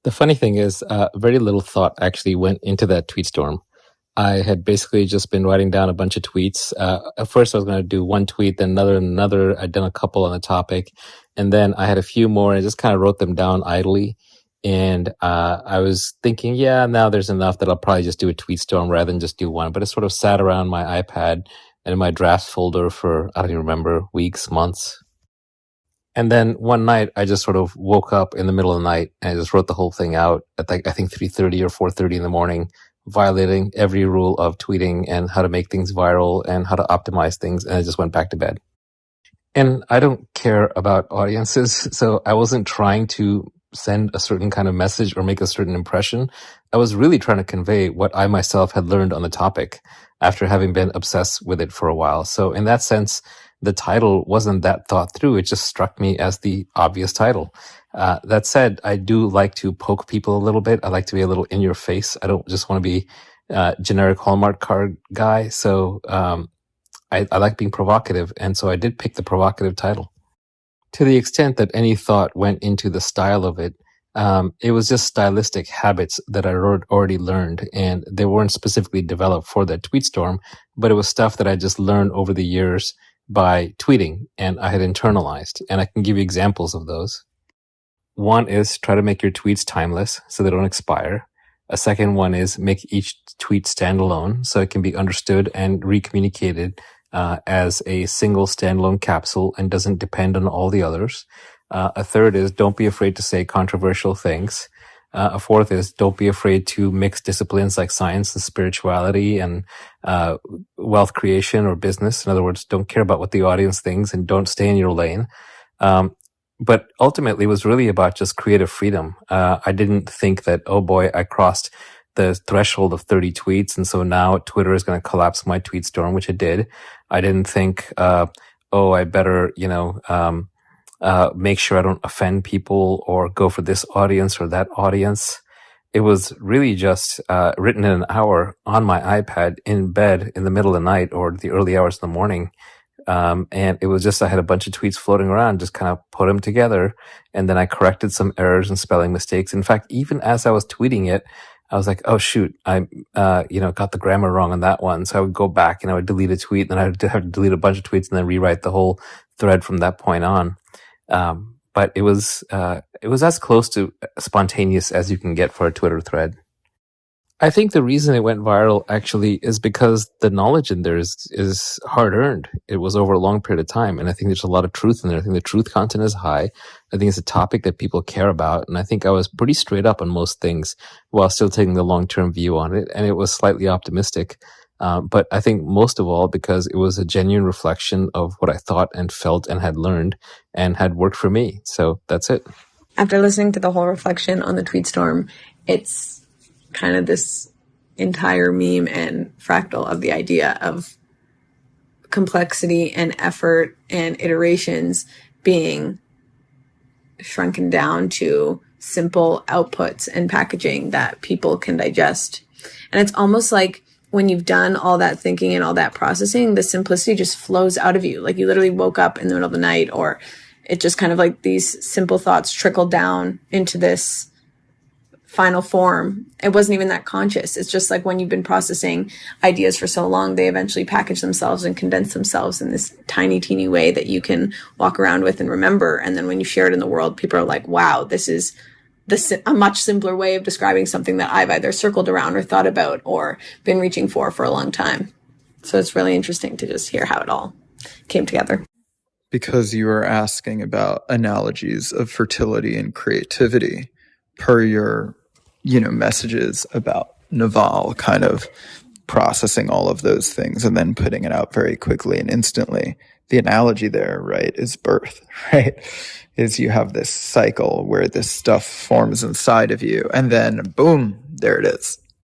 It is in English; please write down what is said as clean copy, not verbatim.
The funny thing is, very little thought actually went into that tweet storm. I had basically just been writing down a bunch of tweets. At first, I was going to do one tweet, then another, and another. I'd done a couple on the topic, and then I had a few more, and I just kind of wrote them down idly. And I was thinking, yeah, now there's enough that I'll probably just do a tweet storm rather than just do one. But it sort of sat around my iPad and in my drafts folder for, I don't even remember, weeks, months. And then one night, I just sort of woke up in the middle of the night and I just wrote the whole thing out at like, I think 3:30 or 4:30 in the morning, violating every rule of tweeting and how to make things viral and how to optimize things. And I just went back to bed. And I don't care about audiences, so I wasn't trying to send a certain kind of message or make a certain impression. I was really trying to convey what I myself had learned on the topic after having been obsessed with it for a while. So in that sense, the title wasn't that thought through. It just struck me as the obvious title. That said, I do like to poke people a little bit. I like to be a little in your face. I don't just want to be generic Hallmark card guy. So I like being provocative. And so I did pick the provocative title. To the extent that any thought went into the style of it, it was just stylistic habits that I already learned, and they weren't specifically developed for that tweet storm, but it was stuff that I just learned over the years by tweeting, and I had internalized, and I can give you examples of those. One is try to make your tweets timeless so they don't expire. A second one is make each tweet stand alone so it can be understood and recommunicated as a single standalone capsule and doesn't depend on all the others. A third is don't be afraid to say controversial things. A fourth is don't be afraid to mix disciplines like science and spirituality and wealth creation or business. In other words, don't care about what the audience thinks and don't stay in your lane. But ultimately, it was really about just creative freedom. I didn't think that, oh boy, I crossed the threshold of 30 tweets, and so now Twitter is going to collapse my tweet storm, which it did. I didn't think, oh, I better, make sure I don't offend people or go for this audience or that audience. It was really just written in an hour on my iPad in bed in the middle of the night or the early hours of the morning. And it was just, I had a bunch of tweets floating around, just kind of put them together. And then I corrected some errors and spelling mistakes. In fact, even as I was tweeting it, I was like, oh shoot, I, got the grammar wrong on that one. So I would go back and I would delete a tweet, and then I would have to delete a bunch of tweets and then rewrite the whole thread from that point on. But it was as close to spontaneous as you can get for a Twitter thread. I think the reason it went viral actually is because the knowledge in there is hard earned. It was over a long period of time. And I think there's a lot of truth in there. I think the truth content is high. I think it's a topic that people care about. And I think I was pretty straight up on most things while still taking the long-term view on it. And it was slightly optimistic. But I think most of all because it was a genuine reflection of what I thought and felt and had learned and had worked for me. So that's it. After listening to the whole reflection on the tweet storm, it's kind of this entire meme and fractal of the idea of complexity and effort and iterations being shrunken down to simple outputs and packaging that people can digest. And it's almost like when you've done all that thinking and all that processing, the simplicity just flows out of you. Like you literally woke up in the middle of the night, or it just kind of like these simple thoughts trickled down into this final form. It wasn't even that conscious. It's just like when you've been processing ideas for so long, they eventually package themselves and condense themselves in this tiny, teeny way that you can walk around with and remember. And then when you share it in the world, people are like, wow, this is a much simpler way of describing something that I've either circled around or thought about or been reaching for a long time. So it's really interesting to just hear how it all came together. Because you were asking about analogies of fertility and creativity per your messages about Naval kind of processing all of those things and then putting it out very quickly and instantly. The analogy there, right, is birth, right? Is you have this cycle where this stuff forms inside of you and then boom, there it is.